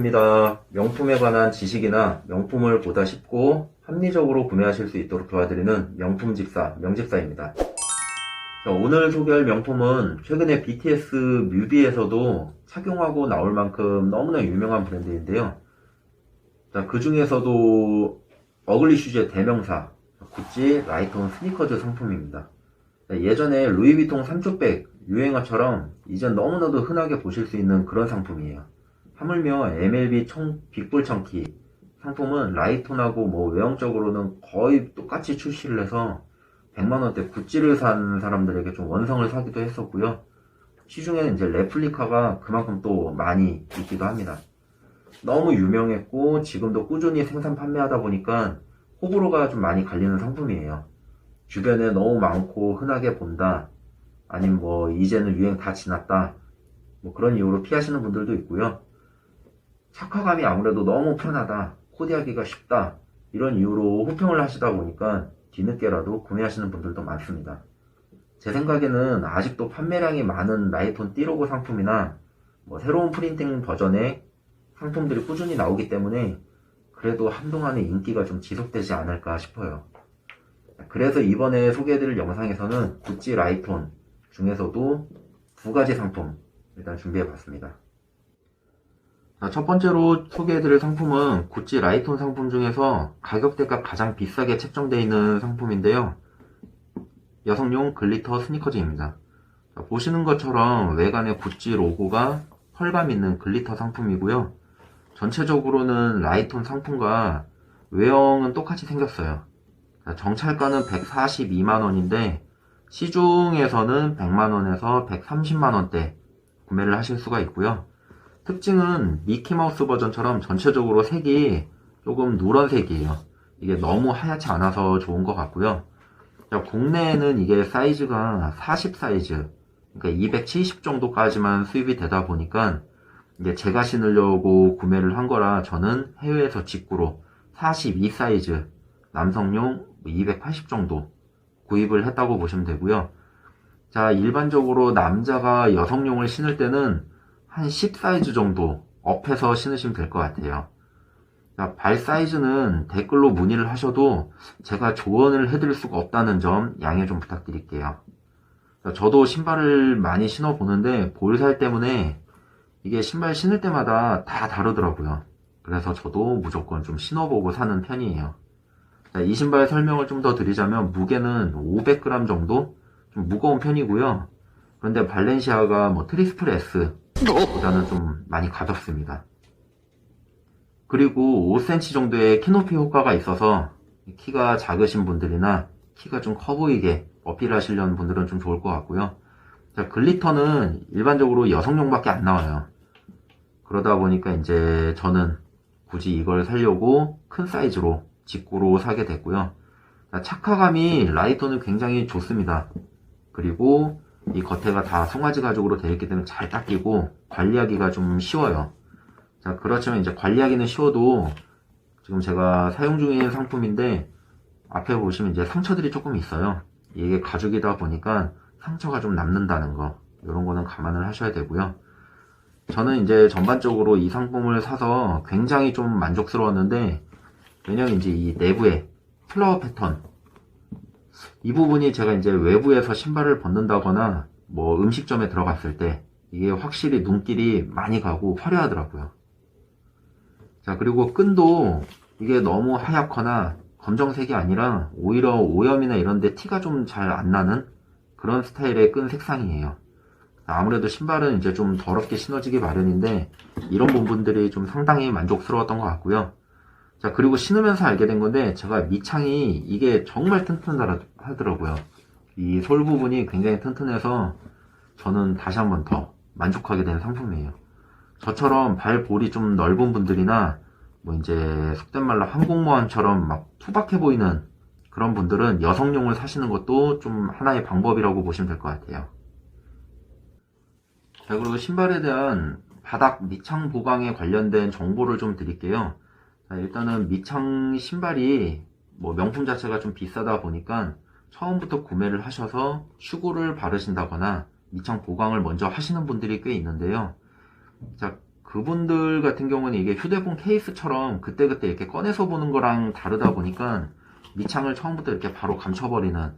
반갑습니다. 명품에 관한 지식이나 명품을 보다 쉽고 합리적으로 구매하실 수 있도록 도와드리는 명품 집사, 명집사입니다. 자, 오늘 소개할 명품은 최근에 BTS 뮤비에서도 착용하고 나올 만큼 너무나 유명한 브랜드인데요. 자, 그 중에서도 어글리 슈즈의 대명사, 구찌 라이트온 스니커즈 상품입니다. 자, 예전에 루이비통 삼초백 유행어처럼 이젠 너무나도 흔하게 보실 수 있는 그런 상품이에요. 하물며 MLB 빅볼 청키 상품은 라이톤하고 외형적으로는 거의 똑같이 출시를 해서 100만원대 구찌를 산 사람들에게 좀 원성을 사기도 했었고요. 시중에는 이제 레플리카가 그만큼 또 많이 있기도 합니다. 너무 유명했고 지금도 꾸준히 생산 판매하다 보니까 호불호가 좀 많이 갈리는 상품이에요. 주변에 너무 많고 흔하게 본다, 아니면 이제는 유행 다 지났다, 그런 이유로 피하시는 분들도 있고요. 착화감이 아무래도 너무 편하다, 코디하기가 쉽다, 이런 이유로 호평을 하시다 보니까 뒤늦게라도 구매하시는 분들도 많습니다. 제 생각에는 아직도 판매량이 많은 라이톤 띠로고 상품이나 새로운 프린팅 버전의 상품들이 꾸준히 나오기 때문에 그래도 한동안의 인기가 좀 지속되지 않을까 싶어요. 그래서 이번에 소개해드릴 영상에서는 구찌 라이톤 중에서도 두 가지 상품 일단 준비해봤습니다. 첫 번째로 소개해드릴 상품은 구찌 라이톤 상품 중에서 가격대가 가장 비싸게 책정되어 있는 상품인데요. 여성용 글리터 스니커즈입니다. 보시는 것처럼 외관에 구찌 로고가 펄감 있는 글리터 상품이고요. 전체적으로는 라이톤 상품과 외형은 똑같이 생겼어요. 정찰가는 142만원인데 시중에서는 100만원에서 130만원대 구매를 하실 수가 있고요. 특징은 미키마우스 버전처럼 전체적으로 색이 조금 누런색이에요. 이게 너무 하얗지 않아서 좋은 것 같고요. 국내에는 이게 사이즈가 40 사이즈, 그러니까 270 정도까지만 수입이 되다 보니까 이게 제가 신으려고 구매를 한 거라 저는 해외에서 직구로 42 사이즈, 남성용 280 정도 구입을 했다고 보시면 되고요. 자, 일반적으로 남자가 여성용을 신을 때는 한 10 사이즈 정도 업해서 신으시면 될 것 같아요. 자, 발 사이즈는 댓글로 문의를 하셔도 제가 조언을 해드릴 수가 없다는 점 양해 좀 부탁드릴게요. 자, 저도 신발을 많이 신어보는데 볼살 때문에 이게 신발 신을 때마다 다 다르더라고요. 그래서 저도 무조건 좀 신어보고 사는 편이에요. 자, 이 신발 설명을 좀 더 드리자면 무게는 500g 정도? 좀 무거운 편이고요. 그런데 발렌시아가 트리스플 S 보다는 좀 많이 가볍습니다. 그리고 5cm 정도의 키높이 효과가 있어서 키가 작으신 분들이나 키가 좀 커 보이게 어필하시려는 분들은 좀 좋을 것 같고요. 자, 글리터는 일반적으로 여성용밖에 안 나와요. 그러다 보니까 이제 저는 굳이 이걸 사려고 큰 사이즈로 직구로 사게 됐고요. 자, 착화감이 라이톤은 굉장히 좋습니다. 그리고 이 겉에가 다 송아지 가죽으로 되어 있기 때문에 잘 닦이고 관리하기가 좀 쉬워요. 자, 그렇지만 이제 관리하기는 쉬워도 지금 제가 사용 중인 상품인데 앞에 보시면 이제 상처들이 조금 있어요. 이게 가죽이다 보니까 상처가 좀 남는다는 거, 이런 거는 감안을 하셔야 되고요. 저는 이제 전반적으로 이 상품을 사서 굉장히 좀 만족스러웠는데, 왜냐면 이제 이 내부에 플라워 패턴, 이 부분이 제가 이제 외부에서 신발을 벗는다거나 음식점에 들어갔을 때 이게 확실히 눈길이 많이 가고 화려하더라고요. 자, 그리고 끈도 이게 너무 하얗거나 검정색이 아니라 오히려 오염이나 이런데 티가 좀 잘 안 나는 그런 스타일의 끈 색상이에요. 아무래도 신발은 이제 좀 더럽게 신어지기 마련인데 이런 부분들이 좀 상당히 만족스러웠던 것 같고요. 자, 그리고 신으면서 알게 된 건데 제가 밑창이 이게 정말 튼튼하더라고요. 이 솔 부분이 굉장히 튼튼해서 저는 다시 한번 더 만족하게 된 상품이에요. 저처럼 발볼이 좀 넓은 분들이나 이제 속된 말로 항공모함처럼 막 투박해 보이는 그런 분들은 여성용을 사시는 것도 좀 하나의 방법이라고 보시면 될 것 같아요. 자, 그리고 신발에 대한 바닥 밑창 보강에 관련된 정보를 좀 드릴게요. 자, 일단은 밑창 신발이 명품 자체가 좀 비싸다 보니까 처음부터 구매를 하셔서 슈구를 바르신다거나 밑창 보강을 먼저 하시는 분들이 꽤 있는데요. 자, 그분들 같은 경우는 이게 휴대폰 케이스처럼 그때그때 이렇게 꺼내서 보는 거랑 다르다 보니까 밑창을 처음부터 이렇게 바로 감춰버리는,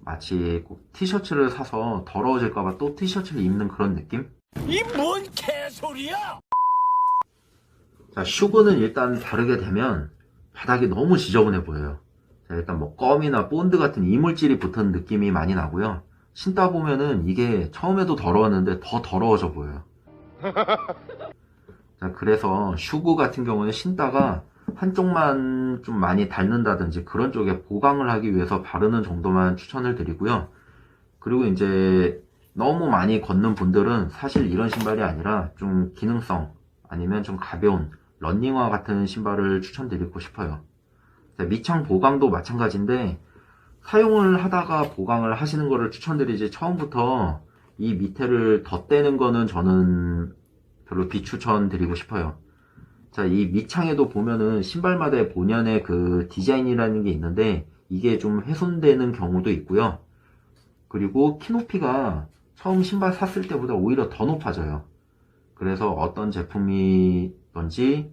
마치 꼭 티셔츠를 사서 더러워질까봐 또 티셔츠를 입는 그런 느낌? 이 뭔 개소리야! 자, 슈그는 일단 바르게 되면 바닥이 너무 지저분해 보여요. 자, 일단 뭐 껌이나 본드 같은 이물질이 붙은 느낌이 많이 나고요. 신다 보면은 이게 처음에도 더러웠는데 더 더러워져 보여요. 자, 그래서 슈그 같은 경우는 신다가 한쪽만 좀 많이 닳는다든지 그런 쪽에 보강을 하기 위해서 바르는 정도만 추천을 드리고요. 그리고 이제 너무 많이 걷는 분들은 사실 이런 신발이 아니라 좀 기능성 아니면 좀 가벼운 러닝화 같은 신발을 추천드리고 싶어요. 자, 밑창 보강도 마찬가지인데 사용을 하다가 보강을 하시는 거를 추천드리지, 처음부터 이 밑에를 덧대는 거는 저는 별로 비추천 드리고 싶어요. 자, 이 밑창에도 보면은 신발마다의 본연의 그 디자인이라는 게 있는데 이게 좀 훼손되는 경우도 있고요. 그리고 키높이가 처음 신발 샀을 때보다 오히려 더 높아져요. 그래서 어떤 제품이든지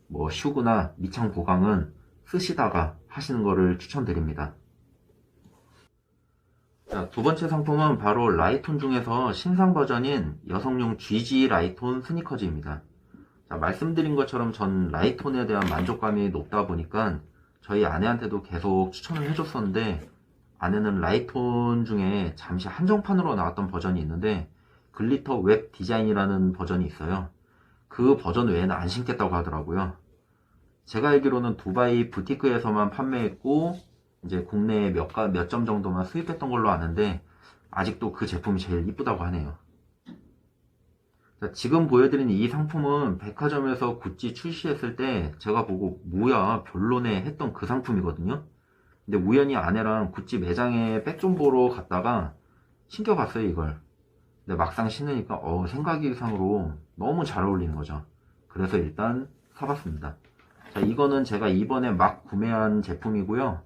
뭐 슈그나 밑창 보강은 쓰시다가 하시는 거를 추천드립니다. 자, 두 번째 상품은 바로 라이톤 중에서 신상 버전인 여성용 GG 라이톤 스니커즈입니다. 자, 말씀드린 것처럼 전 라이톤에 대한 만족감이 높다 보니까 저희 아내한테도 계속 추천을 해줬었는데, 아내는 라이톤 중에 잠시 한정판으로 나왔던 버전이 있는데 글리터 웹 디자인이라는 버전이 있어요. 그 버전 외에는 안 신겠다고 하더라고요. 제가 알기로는 두바이 부티크에서만 판매했고 이제 국내에 몇 점 정도만 수입했던 걸로 아는데 아직도 그 제품이 제일 이쁘다고 하네요. 자, 지금 보여드린 이 상품은 백화점에서 구찌 출시했을 때 제가 보고 뭐야 별로네 했던 그 상품이거든요. 근데 우연히 아내랑 구찌 매장에 백 좀 보러 갔다가 신겨봤어요, 이걸. 근데 막상 신으니까 생각 이상으로 너무 잘 어울리는 거죠. 그래서 일단 사봤습니다. 자, 이거는 제가 이번에 막 구매한 제품이고요.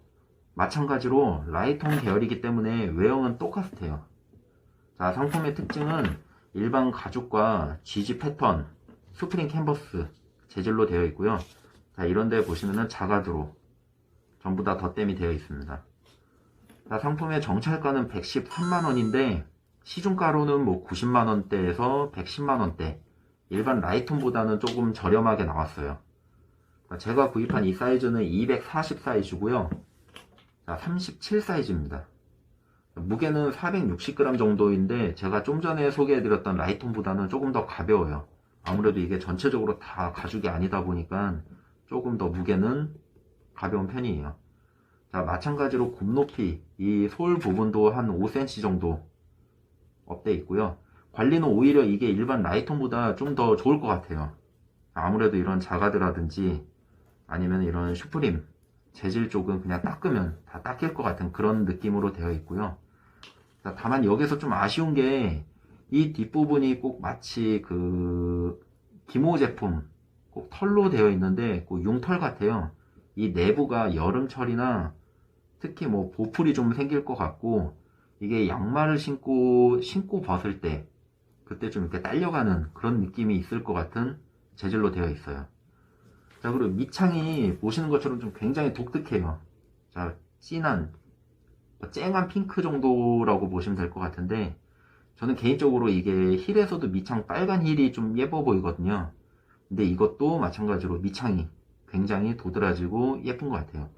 마찬가지로 라이톤 계열이기 때문에 외형은 똑같아요. 자, 상품의 특징은 일반 가죽과 GG 패턴, 스프링 캔버스 재질로 되어 있고요. 자, 이런데 보시면은 자가드로 전부 다 덧댐이 되어 있습니다. 자, 상품의 정찰가는 113만원인데 시중가로는 뭐 90만원대에서 110만원대, 일반 라이톤보다는 조금 저렴하게 나왔어요. 자, 제가 구입한 이 사이즈는 240 사이즈고요. 자, 37 사이즈입니다. 무게는 460g 정도인데 제가 좀 전에 소개해드렸던 라이톤보다는 조금 더 가벼워요. 아무래도 이게 전체적으로 다 가죽이 아니다 보니까 조금 더 무게는 가벼운 편이에요. 자, 마찬가지로 굽높이, 이 솔 부분도 한 5cm 정도 업돼 있고요. 관리는 오히려 이게 일반 라이톤보다 좀 더 좋을 것 같아요. 아무래도 이런 자가드라든지 아니면 이런 슈프림 재질 쪽은 그냥 닦으면 다 닦일 것 같은 그런 느낌으로 되어 있고요. 자, 다만 여기서 좀 아쉬운 게 이 뒷부분이 꼭 마치 그 기모 제품 꼭 털로 되어 있는데 꼭 융털 같아요. 이 내부가 여름철이나 특히 뭐 보풀이 좀 생길 것 같고, 이게 양말을 신고 벗을 때 그때 좀 이렇게 딸려가는 그런 느낌이 있을 것 같은 재질로 되어 있어요. 자, 그리고 밑창이 보시는 것처럼 좀 굉장히 독특해요. 자, 진한 쨍한 핑크 정도라고 보시면 될 것 같은데, 저는 개인적으로 이게 힐에서도 밑창 빨간 힐이 좀 예뻐 보이거든요. 근데 이것도 마찬가지로 밑창이 굉장히 도드라지고 예쁜 것 같아요.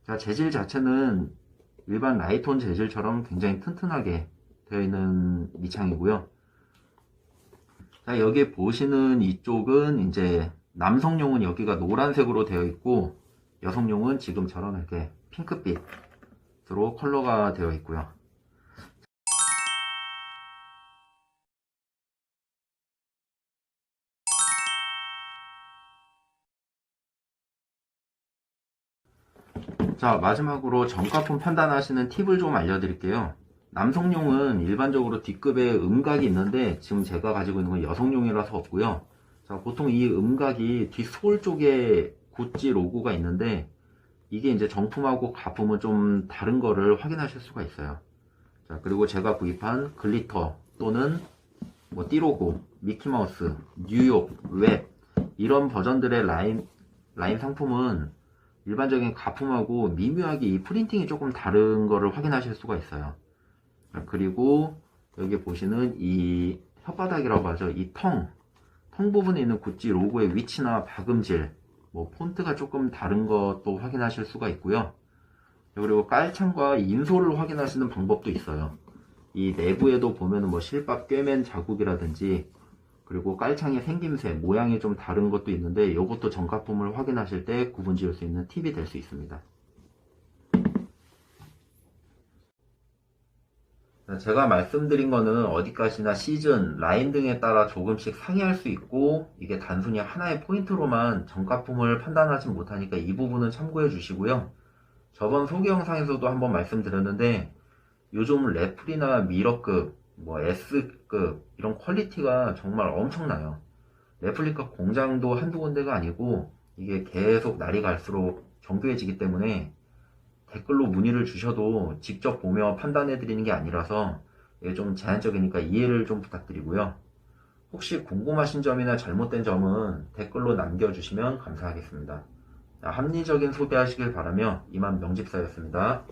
자, 재질 자체는 일반 라이톤 재질처럼 굉장히 튼튼하게 되어 있는 밑창이고요. 자, 여기 보시는 이쪽은 이제 남성용은 여기가 노란색으로 되어 있고, 여성용은 지금처럼 이렇게 핑크빛으로 컬러가 되어 있고요. 자, 마지막으로 정가품 판단하시는 팁을 좀 알려드릴게요. 남성용은 일반적으로 뒷급에 음각이 있는데 지금 제가 가지고 있는 건 여성용이라서 없고요. 자, 보통 이 음각이 뒷솔 쪽에 구찌 로고가 있는데 이게 이제 정품하고 가품은 좀 다른 거를 확인하실 수가 있어요. 자, 그리고 제가 구입한 글리터 또는 뭐 띠로고, 미키마우스, 뉴욕, 웹 이런 버전들의 라인 상품은 일반적인 가품하고 미묘하게 이 프린팅이 조금 다른 거를 확인하실 수가 있어요. 그리고 여기 보시는 이 혓바닥이라고 하죠. 이 텅 부분에 있는 구찌 로고의 위치나 박음질, 뭐 폰트가 조금 다른 것도 확인하실 수가 있고요. 그리고 깔창과 인솔을 확인하시는 방법도 있어요. 이 내부에도 보면은 뭐 실밥 꿰맨 자국이라든지, 그리고 깔창의 생김새, 모양이 좀 다른 것도 있는데 이것도 정가품을 확인하실 때 구분 지을 수 있는 팁이 될 수 있습니다. 제가 말씀드린 거는 어디까지나 시즌, 라인 등에 따라 조금씩 상이할 수 있고, 이게 단순히 하나의 포인트로만 정가품을 판단하지 못하니까 이 부분은 참고해 주시고요. 저번 소개 영상에서도 한번 말씀드렸는데, 요즘 레플이나 미러급, 뭐 S급 이런 퀄리티가 정말 엄청나요. 레플리카 공장도 한두 군데가 아니고 이게 계속 날이 갈수록 정교해지기 때문에 댓글로 문의를 주셔도 직접 보며 판단해 드리는 게 아니라서 이게 좀 제한적이니까 이해를 좀 부탁드리고요. 혹시 궁금하신 점이나 잘못된 점은 댓글로 남겨주시면 감사하겠습니다. 합리적인 소비하시길 바라며 이만 명집사였습니다.